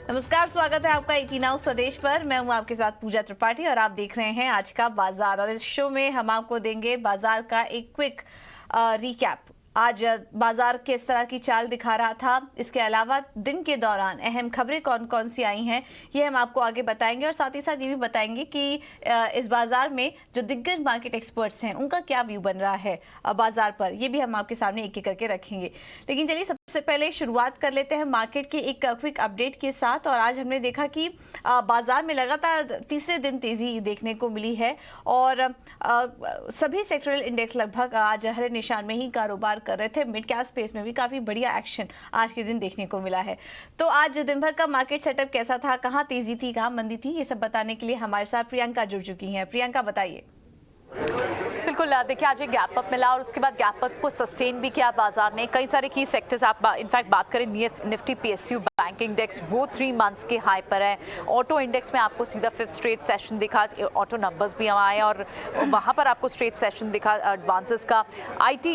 नमस्कार, स्वागत है आपका 18 नाउ स्वदेश पर। मैं हूं आपके साथ पूजा त्रिपाठी और आप देख रहे हैं आज का बाजार। और इस शो में हम आपको देंगे बाजार का एक क्विक रिकैप। आज बाजार किस तरह की चाल दिखा रहा था, इसके अलावा दिन के दौरान अहम खबरें कौन कौन सी आई हैं ये हम आपको आगे बताएंगे। और साथ ही साथ ये भी बताएंगे कि इस बाजार में जो दिग्गज मार्केट एक्सपर्ट्स हैं उनका क्या व्यू बन रहा है बाजार पर, ये भी हम आपके सामने एक एक करके रखेंगे। लेकिन चलिए सबसे पहले शुरुआत कर लेते हैं मार्केट के एक क्विक अपडेट के साथ। और आज हमने देखा कि बाजार में लगातार तीसरे दिन तेजी देखने को मिली है और सभी सेक्टरल इंडेक्स लगभग आज हरे निशान में ही कारोबार कर रहे थे। मिड कैप स्पेस में भी काफी बढ़िया एक्शन आज के दिन देखने को मिला है। तो आज दिन भर का मार्केट सेटअप कैसा था, कहां तेजी थी, कहां मंदी थी, ये सब बताने के लिए हमारे साथ प्रियंका जुड़ चुकी हैं। प्रियंका, बताइए। बिल्कुल, देखिए आज एक गैप अप मिला और उसके बाद गैप अप को सस्टेन भी किया बाजार ने। कई सारे की सेक्टर्स, आप इनफैक्ट बात करें निफ्टी, पीएसयू, बैंक इंडेक्स, वो 3 मंथ्स के हाई पर है। ऑटो इंडेक्स में आपको सीधा 5th स्ट्रेट सेशन दिखा, ऑटो नंबर्स भी आए और वहाँ पर आपको स्ट्रेट सेशन दिखा एडवांसेस का। आईटी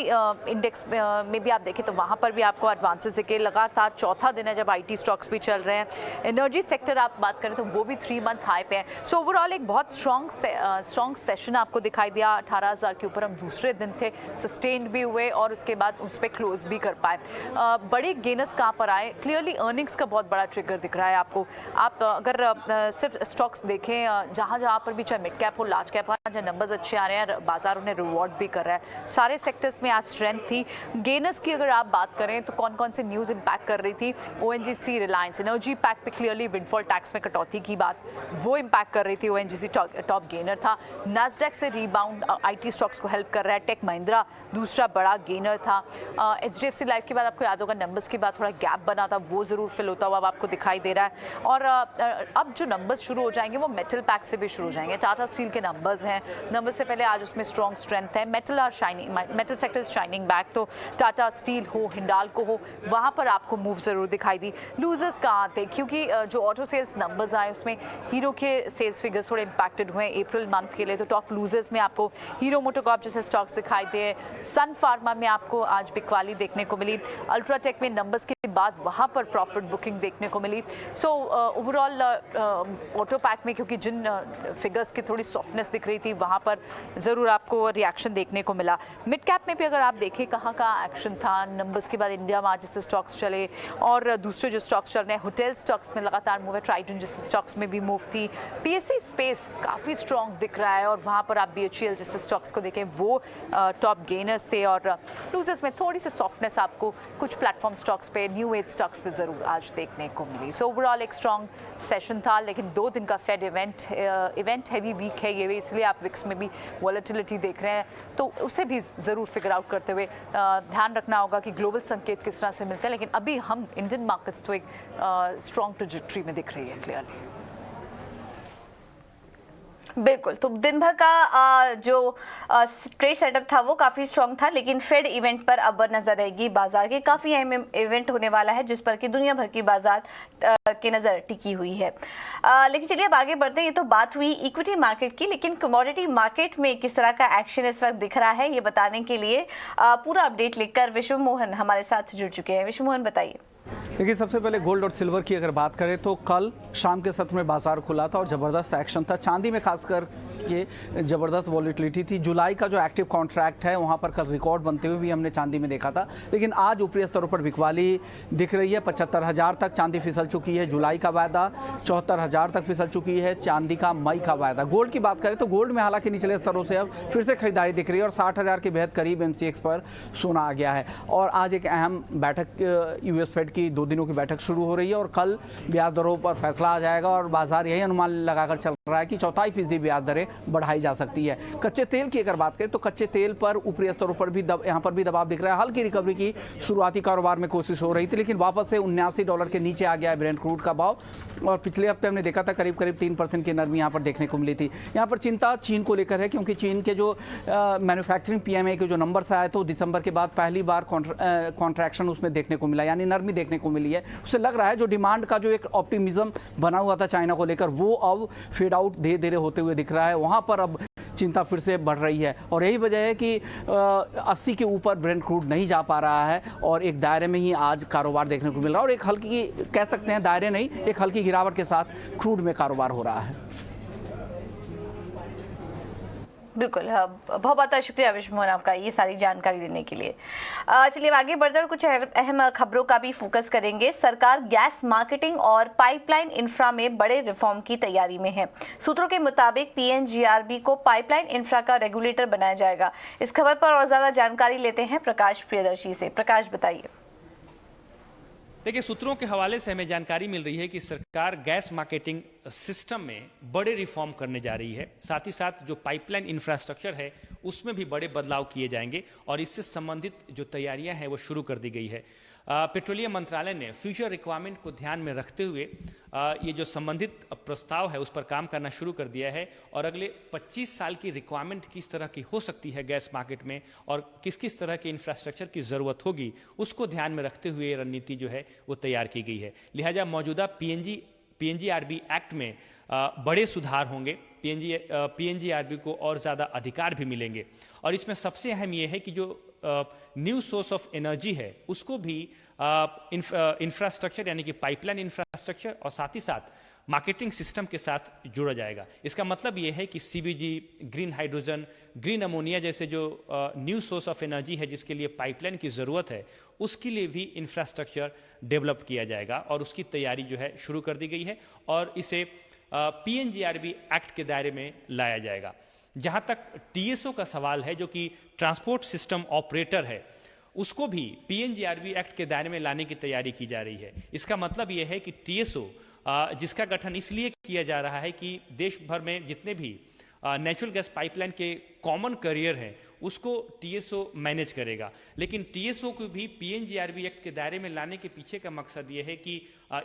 इंडेक्स में भी आप देखें तो वहाँ पर भी आपको एडवांसेस दिखे। लगातार चौथा दिन है जब आईटी स्टॉक्स भी चल रहे हैं। एनर्जी सेक्टर आप बात करें तो वो भी 3 मंथ हाई पे है। सो ओवरऑल एक बहुत स्ट्रॉन्ग सेशन आपको दिखाई दिया। 18,000 के ऊपर हम दूसरे दिन थे, सस्टेन्ड भी हुए और उसके बाद उस पर क्लोज भी कर पाए। बड़े गेनर्स कहाँ पर आए, क्लियरली अर्निंग्स का बहुत बड़ा ट्रिगर दिख रहा है आपको। आप अगर सिर्फ स्टॉक्स देखें, जहाँ जहाँ पर भी, चाहे मिड कैप हो, लार्ज कैप हो, जहाँ नंबर्स अच्छे आ रहे हैं, बाजार उन्हें रिवॉर्ड भी कर रहा है। सारे सेक्टर्स में आज स्ट्रेंथ थी। गेनर्स की अगर आप बात करें तो कौन कौन से न्यूज़ इम्पैक्ट कर रही थी, ओएनजीसी, रिलायंस, एनर्जी पैक पे क्लियरली विंडफॉल टैक्स में कटौती की बात वो इम्पैक्ट कर रही थी। ओएनजीसी टॉप गेनर था। नास्डैक से रीबाउंड आईटी स्टॉक्स को हेल्प कर रहा है। टेक महिंद्रा दूसरा बड़ा गेनर था। एचडीएफसी लाइफ के बाद आपको याद होगा नंबर्स के बाद थोड़ा गैप बना था, वो ज़रूर फिल होता हुआ अब आपको दिखाई दे रहा है। और अब जो नंबर्स शुरू हो जाएंगे वो मेटल पैक से भी शुरू हो जाएंगे। टाटा स्टील के नंबर्स हैं, नंबर्स से पहले आज उसमें स्ट्रॉन्ग स्ट्रेंथ है। मेटल सेक्टर शाइनिंग बैक, तो टाटा स्टील हो, हिंडाल्को हो, वहाँ पर आपको मूव ज़रूर दिखाई दी। लूजर्स कहाँ थे, क्योंकि जो ऑटो सेल्स नंबर्स आए उसमें हीरो के सेल्स फिगर्स थोड़े इंपैक्टेड हुए अप्रैल मंथ के लिए। तो टॉप लूजर्स में आपको हीरो मोटोकॉर्प जैसे स्टॉक्स दिखाई दे। सन फार्मा में आपको आज बिकवाली देखने को मिली। अल्ट्राटेक में नंबर्स के बाद वहाँ पर प्रॉफिट बुकिंग देखने को मिली। सो ओवरऑल ऑटो पैक में क्योंकि जिन फिगर्स की थोड़ी सॉफ्टनेस दिख रही थी वहाँ पर ज़रूर आपको रिएक्शन देखने को मिला। मिड कैप में भी अगर आप देखें कहाँ का एक्शन था, नंबर्स के बाद इंडिया मार्ट जैसे स्टॉक्स चले और दूसरे जो स्टॉक्स चल रहे हैं, होटल स्टॉक्स में लगातार मूव है। ट्राइडन जैसे स्टॉक्स में भी मूव थी। पीएससी स्पेस काफ़ी स्ट्रॉन्ग दिख रहा है और वहाँ पर आप बीएचईएल जैसे स्टॉक्स को देखें वो टॉप गेनर्स थे। और लूजर्स में थोड़ी सी सॉफ्टनेस आपको कुछ प्लेटफॉर्म स्टॉक्स पे, न्यू एज स्टॉक्स पे ज़रूर आज देखने को मिली। सो ओवरऑल एक स्ट्रॉन्ग सेशन था। लेकिन 2 दिन का फेड इवेंट हैवी वीक है ये भी, इसलिए आप विक्स में भी वॉलेटिलिटी देख रहे हैं, तो उसे भी ज़रूर फिगर आउट करते हुए ध्यान रखना होगा कि ग्लोबल संकेत किस तरह से मिलते हैं। लेकिन अभी हम इंडियन मार्केट्स तो एक स्ट्रॉन्ग ट्रैजेक्टरी में दिख रही है क्लियरली। बिल्कुल, तो दिन भर का जो ट्रेड सेटअप था वो काफ़ी स्ट्रॉन्ग था। लेकिन फेड इवेंट पर अब नज़र रहेगी बाजार के। काफ़ी अहम इवेंट होने वाला है जिस पर कि दुनिया भर की बाजार की नज़र टिकी हुई है। लेकिन चलिए अब आगे बढ़ते हैं। ये तो बात हुई इक्विटी मार्केट की, लेकिन कमोडिटी मार्केट में किस तरह का एक्शन इस वक्त दिख रहा है ये बताने के लिए पूरा अपडेट लेकर विश्व मोहन हमारे साथ जुड़ चुके हैं। विश्व मोहन, बताइए। देखिए, सबसे पहले गोल्ड और सिल्वर की अगर बात करें तो कल शाम के सत्र में बाजार खुला था और ज़बरदस्त एक्शन था। चांदी में खासकर ये ज़बरदस्त वॉलेटिलिटी थी। जुलाई का जो एक्टिव कॉन्ट्रैक्ट है वहाँ पर कल रिकॉर्ड बनते हुए भी हमने चांदी में देखा था। लेकिन आज ऊपरी स्तरों पर बिकवाली दिख रही है। 75,000 तक चांदी फिसल चुकी है जुलाई का वायदा, 74,000 तक फिसल चुकी है चांदी का मई का वायदा। गोल्ड की बात करें तो गोल्ड में हालांकि निचले स्तरों से अब फिर से खरीदारी दिख रही है और 60,000 के बेहद करीब एमसीएक्स पर सोना आ गया है। और आज एक अहम बैठक यूएस फेड की 2 दिनों की बैठक शुरू हो रही है और कल ब्याज दरों पर फैसला आ जाएगा और बाजार यही अनुमान लगाकर चल रहा है कि 4.25% ब्याज दरें बढ़ाई जा सकती है। कच्चे तेल की अगर बात करें तो कच्चे तेल पर ऊपरी स्तरों पर भी यहाँ पर भी दबाव दिख रहा है। हल्की रिकवरी की शुरुआती कारोबार में कोशिश हो रही थी, लेकिन वापस से $79 के नीचे आ गया है ब्रेंट क्रूड का भाव। और पिछले हफ्ते हमने देखा था करीब 3% की नरमी यहाँ पर देखने को मिली थी। यहाँ पर चिंता चीन को लेकर है, क्योंकि चीन के जो मैन्युफैक्चरिंग PMI के जो नंबर्स आए तो दिसंबर के बाद पहली बार कॉन्ट्रैक्शन उसमें देखने को मिला, यानी नरमी देखने को मिली है। उससे लग रहा है जो डिमांड का जो एक ऑप्टिमिज्म बना हुआ था चाइना को लेकर वो अब फेड आउट धीरे धीरे होते हुए दिख रहा है। वहाँ पर अब चिंता फिर से बढ़ रही है। और यही वजह है कि 80 के ऊपर ब्रेंट क्रूड नहीं जा पा रहा है और एक दायरे में ही आज कारोबार देखने को मिल रहा है और एक हल्की, कह सकते हैं दायरे नहीं, एक हल्की गिरावट के साथ क्रूड में कारोबार हो रहा है। बिल्कुल, बहुत बहुत शुक्रिया विश्वमोहन आपका ये सारी जानकारी देने के लिए। चलिए आगे बढ़ते और कुछ अहम खबरों का भी फोकस करेंगे। सरकार गैस मार्केटिंग और पाइपलाइन इंफ्रा में बड़े रिफॉर्म की तैयारी में है। सूत्रों के मुताबिक पीएनजीआरबी को पाइपलाइन इंफ्रा का रेगुलेटर बनाया जाएगा। इस खबर पर और ज्यादा जानकारी लेते हैं प्रकाश प्रियदर्शी से। प्रकाश, बताइए। देखिए, सूत्रों के हवाले से हमें जानकारी मिल रही है कि सरकार गैस मार्केटिंग सिस्टम में बड़े रिफॉर्म करने जा रही है। साथ ही साथ जो पाइपलाइन इंफ्रास्ट्रक्चर है उसमें भी बड़े बदलाव किए जाएंगे और इससे संबंधित जो तैयारियां हैं वो शुरू कर दी गई है। पेट्रोलियम मंत्रालय ने फ्यूचर रिक्वायरमेंट को ध्यान में रखते हुए ये जो संबंधित प्रस्ताव है उस पर काम करना शुरू कर दिया है और अगले 25 साल की रिक्वायरमेंट किस तरह की हो सकती है गैस मार्केट में और किस किस तरह के इंफ्रास्ट्रक्चर की ज़रूरत होगी उसको ध्यान में रखते हुए रणनीति जो है वो तैयार की गई है। लिहाजा मौजूदा पीएनजीआरबी एक्ट में बड़े सुधार होंगे। पीएनजीआरबी को और ज़्यादा अधिकार भी मिलेंगे और इसमें सबसे अहम ये है कि जो न्यू सोर्स ऑफ एनर्जी है उसको भी इंफ्रास्ट्रक्चर यानी कि पाइपलाइन इंफ्रास्ट्रक्चर और साथ ही साथ मार्केटिंग सिस्टम के साथ जोड़ा जाएगा। इसका मतलब ये है कि CBG, green hydrogen, green ammonia जैसे जो न्यू सोर्स ऑफ एनर्जी है जिसके लिए पाइपलाइन की ज़रूरत है उसके लिए भी इंफ्रास्ट्रक्चर डेवलप किया जाएगा और उसकी तैयारी जो है शुरू कर दी गई है और इसे पीएनजीआरबी एक्ट के दायरे में लाया जाएगा। जहां तक टीएसओ का सवाल है जो कि ट्रांसपोर्ट सिस्टम ऑपरेटर है उसको भी पीएनजीआरबी एक्ट के दायरे में लाने की तैयारी की जा रही है। इसका मतलब यह है कि टीएसओ जिसका गठन इसलिए किया जा रहा है कि देश भर में जितने भी नेचुरल गैस पाइपलाइन के कॉमन करियर हैं उसको टीएसओ मैनेज करेगा, लेकिन टीएसओ को भी पीएनजीआरबी एक्ट के दायरे में लाने के पीछे का मकसद ये है कि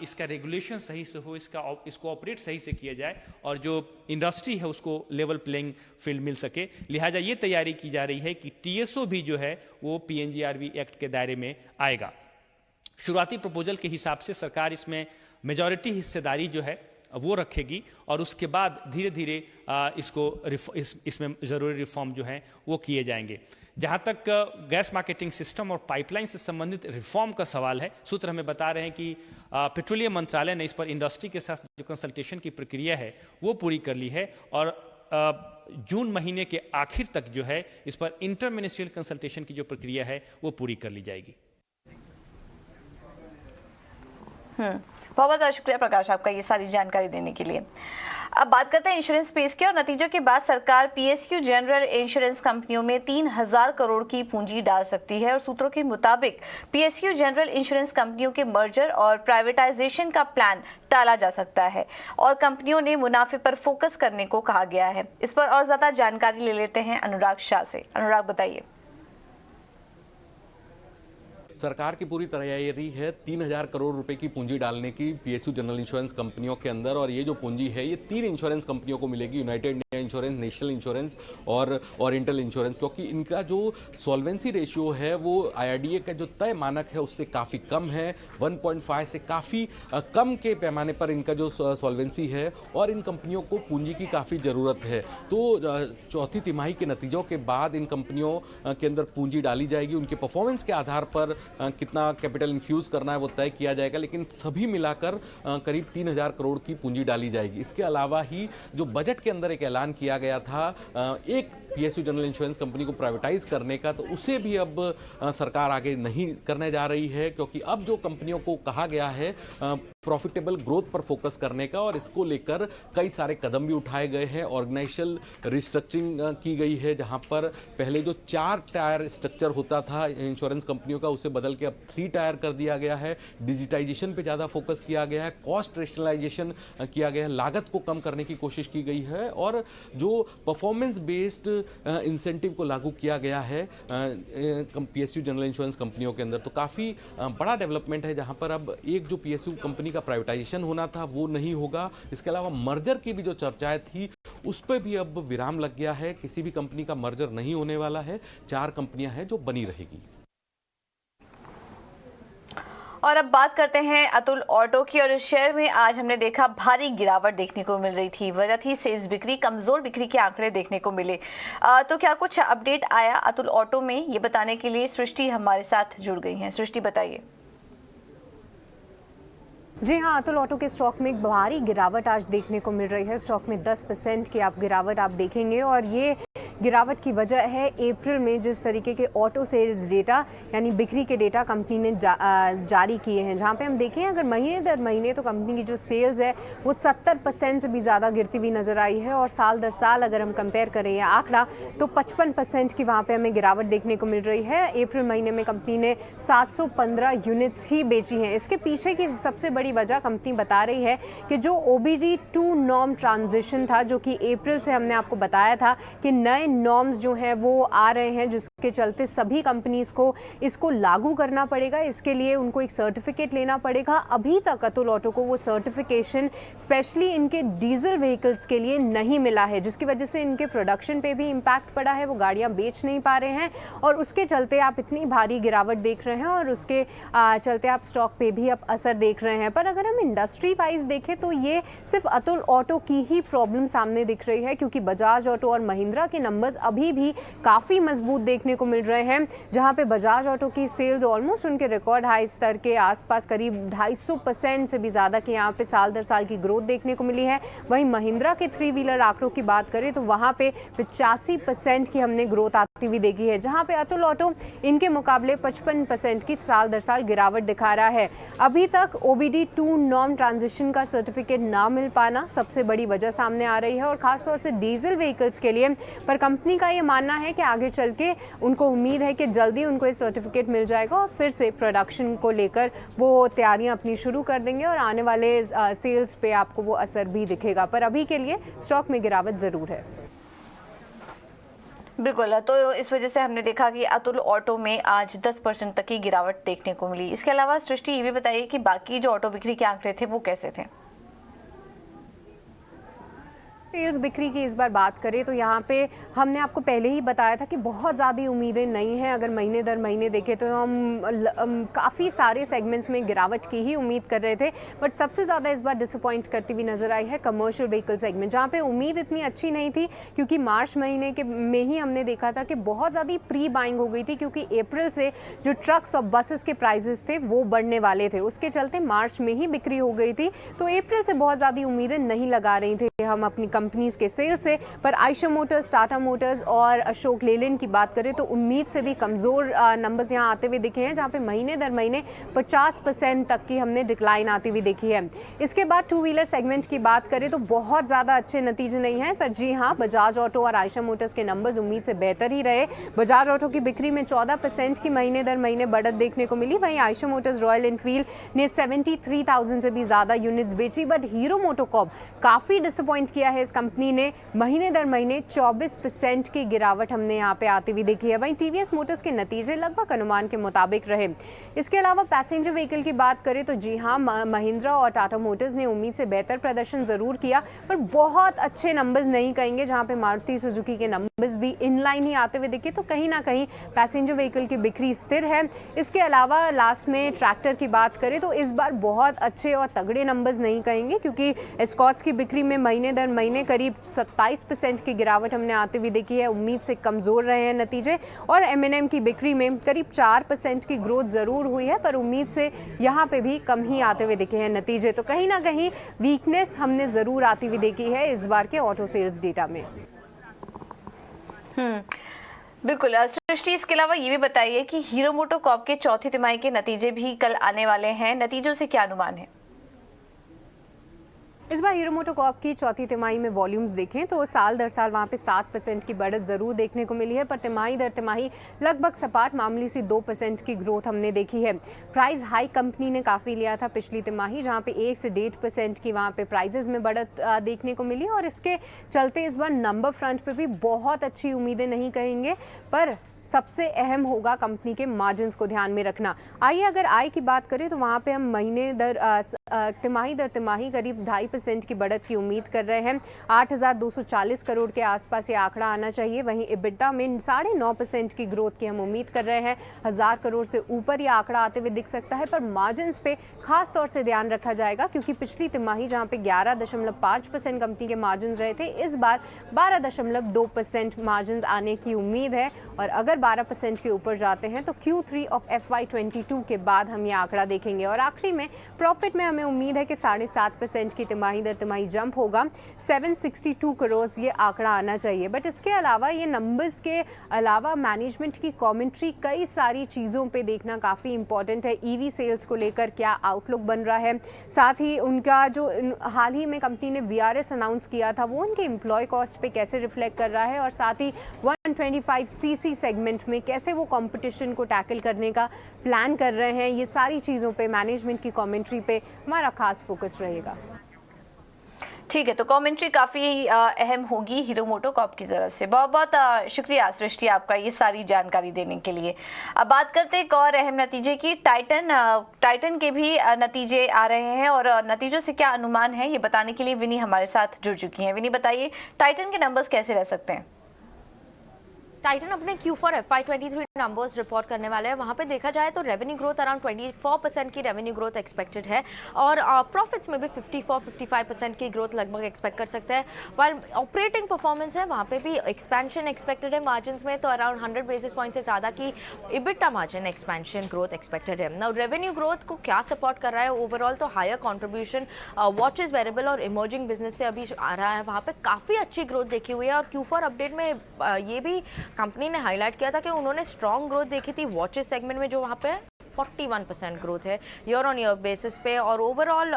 इसका रेगुलेशन सही से हो, इसको ऑपरेट सही से किया जाए और जो इंडस्ट्री है उसको लेवल प्लेइंग फील्ड मिल सके। लिहाजा ये तैयारी की जा रही है कि टीएसओ भी जो है वो पीएनजीआरबी एक्ट के दायरे में आएगा। शुरुआती प्रपोजल के हिसाब से सरकार इसमें मेजॉरिटी हिस्सेदारी जो है वो रखेगी और उसके बाद धीरे धीरे इसमें ज़रूरी रिफॉर्म जो हैं वो किए जाएंगे। जहाँ तक गैस मार्केटिंग सिस्टम और पाइपलाइन से संबंधित रिफॉर्म का सवाल है, सूत्र हमें बता रहे हैं कि पेट्रोलियम मंत्रालय ने इस पर इंडस्ट्री के साथ जो कंसल्टेशन की प्रक्रिया है वो पूरी कर ली है और जून महीने के आखिर तक जो है इस पर इंटर मिनिस्ट्रियल कंसल्टेशन की जो प्रक्रिया है वो पूरी कर ली जाएगी। बहुत बहुत शुक्रिया प्रकाश आपका ये सारी जानकारी देने के लिए। अब बात करते हैं इंश्योरेंस स्पेस की और नतीजों के बाद सरकार पीएसयू जनरल इंश्योरेंस कंपनियों में 3000 करोड़ की पूंजी डाल सकती है और सूत्रों के मुताबिक पीएसयू जनरल इंश्योरेंस कंपनियों के मर्जर और प्राइवेटाइजेशन का प्लान टाला जा सकता है और कंपनियों ने मुनाफे पर फोकस करने को कहा गया है। इस पर और ज्यादा जानकारी ले लेते हैं अनुराग शाह से। अनुराग, बताइए। सरकार की पूरी तैयारी है 3000 करोड़ रुपए की पूंजी डालने की पीएसयू जनरल इंश्योरेंस कंपनियों के अंदर और ये जो पूंजी है ये 3 इंश्योरेंस कंपनियों को मिलेगी, United India insurance, national insurance और ओरिएंटल इंश्योरेंस, क्योंकि इनका जो सॉल्वेंसी रेशियो है वो आईआरडीए का जो तय मानक है उससे काफ़ी कम है। 1.5 से काफ़ी कम के पैमाने पर इनका जो सॉल्वेंसी है और इन कंपनियों को पूंजी की काफ़ी ज़रूरत है। तो चौथी तिमाही के नतीजों के बाद इन कंपनियों के अंदर पूंजी डाली जाएगी। उनके परफॉर्मेंस के आधार पर कितना कैपिटल इन्फ्यूज़ करना है वो तय किया जाएगा, लेकिन सभी मिलाकर करीब 3000 करोड़ की पूंजी डाली जाएगी। इसके अलावा ही जो बजट के अंदर एक ऐलान किया गया था एक पीएसयू जनरल इंश्योरेंस कंपनी को प्राइवेटाइज करने का, तो उसे भी अब सरकार आगे नहीं करने जा रही है, क्योंकि अब जो कंपनियों को कहा गया है प्रॉफिटेबल ग्रोथ पर फोकस करने का और इसको लेकर कई सारे कदम भी उठाए गए हैं। ऑर्गेनाइजेशनल रिस्ट्रक्चरिंग की गई है, जहां पर पहले जो 4 टायर स्ट्रक्चर होता था इंश्योरेंस कंपनियों का उसे बदल के अब 3 टायर कर दिया गया है। डिजिटाइजेशन पे ज़्यादा फोकस किया गया है, कॉस्ट रेशनलाइजेशन किया गया है, लागत को कम करने की कोशिश की गई है और जो परफॉर्मेंस बेस्ड इंसेंटिव को लागू किया गया है पीएसयू जनरल इंश्योरेंस कंपनियों के अंदर, तो काफ़ी बड़ा डेवलपमेंट है, जहां पर अब एक जो पीएसयू कंपनी का प्राइवेटाइजेशन होना था वो नहीं होगा। इसके अलावा मर्जर की भी जो चर्चाएं थी उस पर भी अब विराम लग गया है, किसी भी कंपनी का मर्जर नहीं होने वाला है, 4 कंपनियां हैं जो बनी रहेगी। और अब बात करते हैं अतुल ऑटो की। और इस शेयर में आज हमने देखा भारी गिरावट देखने को मिल रही थी। वजह थी सेल्स बिक्री, कमजोर बिक्री के आंकड़े देखने को मिले। तो क्या कुछ अपडेट आया अतुल ऑटो में, ये बताने के लिए सृष्टि हमारे साथ जुड़ गई हैं। सृष्टि बताइए। जी हाँ, अतुल ऑटो के स्टॉक में एक भारी गिरावट आज देखने को मिल रही है। स्टॉक में 10% की आप गिरावट आप देखेंगे और ये गिरावट की वजह है अप्रैल में जिस तरीके के ऑटो सेल्स डेटा यानी बिक्री के डेटा कंपनी ने जारी किए हैं, जहां पे हम देखें अगर महीने दर महीने तो कंपनी की जो सेल्स है वो 70% से भी ज़्यादा गिरती हुई नज़र आई है। और साल दर साल अगर हम कंपेयर करें ये आंकड़ा तो 55% की वहाँ पे हमें गिरावट देखने को मिल रही है। अप्रैल महीने में कंपनी ने 715 यूनिट्स ही बेची हैं। इसके पीछे की सबसे बड़ी वजह कंपनी बता रही है कि जो OBD2 नॉर्म ट्रांजिशन था, जो कि अप्रैल से हमने आपको बताया था कि नए नॉर्म्स जो हैं वो आ रहे हैं, जिसके चलते सभी कंपनीज को इसको लागू करना पड़ेगा। इसके लिए उनको एक सर्टिफिकेट लेना पड़ेगा। अभी तक अतुल ऑटो को वो सर्टिफिकेशन स्पेशली इनके डीजल व्हीकल्स के लिए नहीं मिला है, जिसकी वजह से इनके प्रोडक्शन पे भी इम्पैक्ट पड़ा है। वो गाड़ियां बेच नहीं पा रहे हैं और उसके चलते आप इतनी भारी गिरावट देख रहे हैं और उसके चलते आप स्टॉक पे भी अब असर देख रहे हैं। पर अगर हम इंडस्ट्री वाइज देखें तो ये सिर्फ अतुल ऑटो की ही प्रॉब्लम सामने दिख रही है, क्योंकि बजाज ऑटो और महिंद्रा के नंबर्स अभी भी काफ़ी मजबूत देखने को मिल रहे हैं, जहां पे बजाज ऑटो की सेल्स ऑलमोस्ट उनके रिकॉर्ड हाई स्तर के आसपास करीब 250% से भी ज़्यादा की यहाँ पे साल दर साल की ग्रोथ देखने को मिली है। वहीं महिंद्रा के 3 व्हीलर आंकड़ों की बात करें तो वहाँ पे 85% की हमने ग्रोथ आती हुई देखी है, जहाँ पे अतुल ऑटो इनके मुकाबले 55% की साल दर साल गिरावट दिखा रहा है। अभी तक OBD2 नॉर्म ट्रांजिशन का सर्टिफिकेट ना मिल पाना सबसे बड़ी वजह सामने आ रही है और खासतौर से डीजल व्हीकल्स के लिए। पर कंपनी का ये मानना है कि आगे चल के उनको उम्मीद है कि जल्दी उनको ये सर्टिफिकेट मिल जाएगा और फिर से प्रोडक्शन को लेकर वो तैयारियां अपनी शुरू कर देंगे और आने वाले सेल्स पे आपको वो असर भी दिखेगा। पर अभी के लिए स्टॉक में गिरावट ज़रूर है। बिल्कुल, तो इस वजह से हमने देखा कि अतुल ऑटो में आज 10% तक की गिरावट देखने को मिली। इसके अलावा सृष्टि ये भी बताइए कि बाकी जो ऑटो बिक्री के आंकड़े थे वो कैसे थे। सेल्स बिक्री की इस बार बात करें तो यहाँ पे हमने आपको पहले ही बताया था कि बहुत ज़्यादा उम्मीदें नहीं हैं। अगर महीने दर महीने देखें तो हम काफ़ी सारे सेगमेंट्स में गिरावट की ही उम्मीद कर रहे थे, बट सबसे ज़्यादा इस बार डिसअपॉइंट करती हुई नज़र आई है कमर्शियल व्हीकल सेगमेंट, जहाँ पे उम्मीद इतनी अच्छी नहीं थी, क्योंकि मार्च महीने के में ही हमने देखा था कि बहुत ज़्यादा प्री बाइंग हो गई थी, क्योंकि अप्रैल से जो ट्रक्स और बसेस के प्राइजेस थे वो बढ़ने वाले थे। उसके चलते मार्च में ही बिक्री हो गई थी, तो अप्रैल से बहुत ज़्यादा उम्मीदें नहीं लगा रही थी हम अपनी कंपनीज के सेल्स से। पर आयशर मोटर्स, टाटा मोटर्स और अशोक लेलैंड की बात करें तो उम्मीद से भी कमज़ोर नंबर्स यहाँ आते हुए दिखे हैं, जहाँ पे महीने दर महीने 50% तक की हमने डिक्लाइन आती हुई देखी है। इसके बाद 2 व्हीलर सेगमेंट की बात करें तो बहुत ज़्यादा अच्छे नतीजे नहीं हैं, पर जी हाँ, बजाज ऑटो और आयशर मोटर्स के नंबर्स उम्मीद से बेहतर ही रहे। बजाज ऑटो की बिक्री में 14% की महीने दर महीने बढ़त देखने को मिली। वहीं आयशर मोटर्स रॉयल एनफील्ड ने 73,000 से भी ज़्यादा यूनिट्स बेची। बट हीरो मोटोकॉर्प काफ़ी डिसअपॉइंट किया है। इस कंपनी ने महीने दर महीने 24% की गिरावट हमने यहाँ पे आती हुई देखी है। वहीं टीवीएस मोटर्स के नतीजे लगभग अनुमान के मुताबिक रहे। इसके अलावा पैसेंजर व्हीकल की बात करें तो जी हाँ, महिंद्रा और टाटा मोटर्स ने उम्मीद से बेहतर प्रदर्शन जरूर किया, पर बहुत अच्छे नंबर्स नहीं कहेंगे, जहाँ पे मारुति सुजुकी के नंबर्स भी इनलाइन ही आते हुए दिखे। तो कहीं ना कहीं पैसेंजर व्हीकल की बिक्री स्थिर है। इसके अलावा लास्ट में ट्रैक्टर की बात करें तो इस बार बहुत अच्छे और तगड़े नंबर्स नहीं कहेंगे, क्योंकि एस्कॉर्ट्स की बिक्री में महीने दर महीने करीब 27% की गिरावट हमने आती हुई देखी है। उम्मीद से कमजोर रहे हैं नतीजे। और M&M की बिक्री में करीब 4% की ग्रोथ जरूर हुई है, पर उम्मीद से यहाँ पे भी कम ही आते हुए दिखे हैं नतीजे। तो कहीं ना कहीं वीकनेस हमने जरूर आती हुई देखी है इस बार के ऑटो सेल्स डेटा में। बिल्कुल सृष्टि, इसके अलावा ये भी बताइए कि हीरो मोटोकॉर्प के चौथी तिमाही के नतीजे भी कल आने वाले हैं। नतीजों से क्या अनुमान है? इस बार हीरो मोटोकॉर्प की चौथी तिमाही में वॉल्यूम्स देखें तो साल दर साल वहाँ पे 7% की बढ़त ज़रूर देखने को मिली है, पर तिमाही दर तिमाही लगभग सपाट मामूली सी 2% की ग्रोथ हमने देखी है। प्राइस हाई कंपनी ने काफ़ी लिया था पिछली तिमाही, जहाँ पे 1 से 1.5% की वहाँ पे प्राइजेस में बढ़त देखने को मिली, और इसके चलते इस बार नंबर फ्रंट पे भी बहुत अच्छी उम्मीदें नहीं कहेंगे, पर सबसे अहम होगा कंपनी के मार्जिन्स को ध्यान में रखना। आइए अगर आय की बात करें तो वहाँ पे हम महीने दर तिमाही दर तिमाही करीब 2.5% की बढ़त की उम्मीद कर रहे हैं। 8,240 करोड़ के आसपास ये आंकड़ा आना चाहिए। वहीं EBITDA में 9.5% की ग्रोथ की हम उम्मीद कर रहे हैं। 1000 करोड़ से ऊपर ये आंकड़ा आते हुए दिख सकता है, पर मार्जिन्स पे खास तौर से ध्यान रखा जाएगा, क्योंकि पिछली तिमाही जहां पे 11.5% कंपनी के मार्जिन्स रहे थे, इस बार 12.2% मार्जिन्स आने की उम्मीद है। और अगर 12% के ऊपर जाते हैं तो Q3 ऑफ FY22 के बाद हम ये आंकड़ा देखेंगे। और आखिरी में प्रॉफिट में हमें उम्मीद है कि 7.5% की तिमाही दर तिमाही जंप होगा। 762 करोड़ ये आंकड़ा आना चाहिए। बट इसके अलावा, ये नंबर्स के अलावा मैनेजमेंट की कमेंट्री कई सारी चीज़ों पे देखना काफ़ी इंपॉर्टेंट है। EV सेल्स को लेकर क्या आउटलुक बन रहा है, साथ ही उनका जो हाल ही में कंपनी ने VRS अनाउंस किया था वो उनके एम्प्लॉय कॉस्ट पे कैसे रिफ्लेक्ट कर रहा है, और साथ ही 125cc सेगमेंट में कैसे वो कंपटीशन को टैकल करने का प्लान कर रहे हैं। ये सारी चीज़ों पे मैनेजमेंट की कमेंट्री पे हमारा खास फोकस रहेगा। ठीक है, तो कमेंट्री काफी अहम होगी हीरो मोटोकॉर्प की तरफ से। बहुत बहुत शुक्रिया सृष्टि आपका ये सारी जानकारी देने के लिए। अब बात करते हैं एक और अहम नतीजे की। टाइटन के भी नतीजे आ रहे हैं, और नतीजों से क्या अनुमान है ये बताने के लिए विनी हमारे साथ जुड़ चुकी हैं। विनी, बताइए टाइटन के नंबर्स कैसे रह सकते हैं? टाइटन अपने Q4 FY23 नंबर्स रिपोर्ट करने वाले हैं। वहाँ पे देखा जाए तो रेवेन्यू ग्रोथ अराउंड 24% की रेवेन्यू ग्रोथ एक्सपेक्टेड है, और प्रॉफिट्स में भी 54-55% की ग्रोथ लगभग एक्सपेक्ट कर सकते हैं। वाइल ऑपरेटिंग परफॉर्मेंस है वहाँ पे भी एक्सपेंशन एक्सपेक्टेड है मार्जिन में, तो अराउंड 100 बेसिस पॉइंट से ज़्यादा की EBITDA margin expansion growth expected है। नाउ रेवेन्यू ग्रोथ को क्या सपोर्ट कर रहा है ओवरऑल, तो हायर कॉन्ट्रीब्यूशन वॉचेस, वेरेबल और इमर्जिंग बिजनेस से अभी आ रहा है। वहाँ पे काफ़ी अच्छी ग्रोथ देखी हुई है, और Q4 अपडेट में ये भी कंपनी ने हाईलाइट किया था कि उन्होंने स्ट्रॉन्ग ग्रोथ देखी थी वॉचेस सेगमेंट में, जो वहाँ पे 41% ग्रोथ है ईयर ऑन ईयर बेसिस पे, और ओवरऑल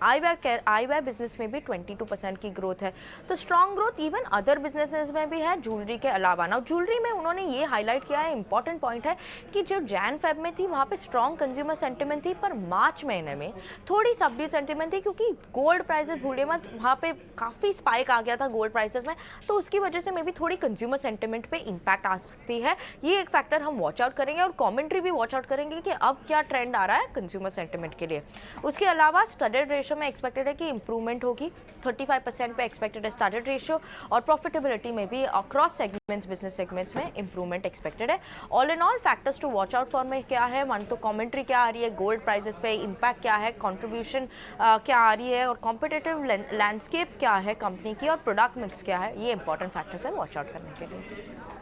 आईवेयर बिजनेस में भी 22% की ग्रोथ है। तो strong growth even other businesses में भी है ज्वेलरी के अलावा। ना ज्वेलरी में उन्होंने ये हाईलाइट किया है, इंपॉर्टेंट पॉइंट है कि जो जैन फेब में थी वहाँ पे स्ट्रॉन्ग कंज्यूमर सेंटिमेंट थी, पर मार्च महीने में थोड़ी सबड्यूड सेंटिमेंट थी, क्योंकि गोल्ड प्राइसेस भूलिए मत, वहाँ पे काफ़ी स्पाइक आ गया था गोल्ड प्राइसेस में, तो उसकी वजह से मे भी थोड़ी कंज्यूमर सेंटिमेंट पे इम्पैक्ट आ सकती है। ये एक फैक्टर हम वॉच आउट करेंगे, और कॉमेंट्री भी वॉच आउट करेंगे कि अब क्या ट्रेंड आ रहा है कंज्यूमर सेंटिमेंट के लिए। उसके अलावा स्टडेड रेशियो में एक्सपेक्टेड है कि इंप्रूवमेंट होगी, 35% पे एक्सपेक्टेड है स्टडेड रेशियो, और प्रॉफिटेबिलिटी में भी अक्रॉस सेगमेंट्स, बिजनेस सेगमेंट्स में इंप्रूवमेंट एक्सपेक्टेड है। All in all factors to watch out for में क्या है, वन तो कमेंट्री क्या आ रही है, गोल्ड प्राइसेस पे इम्पैक्ट क्या है, कंट्रीब्यूशन क्या आ रही है, और कॉम्पिटिटिव लैंडस्केप क्या है कंपनी की, और प्रोडक्ट मिक्स क्या है, ये इंपॉर्टेंट फैक्टर्स है वॉच आउट करने के लिए।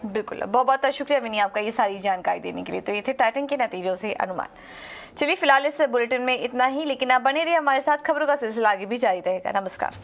बिल्कुल, बहुत बहुत शुक्रिया विनी आपका ये सारी जानकारी देने के लिए। तो ये थे टाइटन के नतीजों से अनुमान। चलिए फिलहाल इस बुलेटिन में इतना ही, लेकिन आप बने रहिए हमारे साथ, खबरों का सिलसिला आगे भी जारी रहेगा। नमस्कार।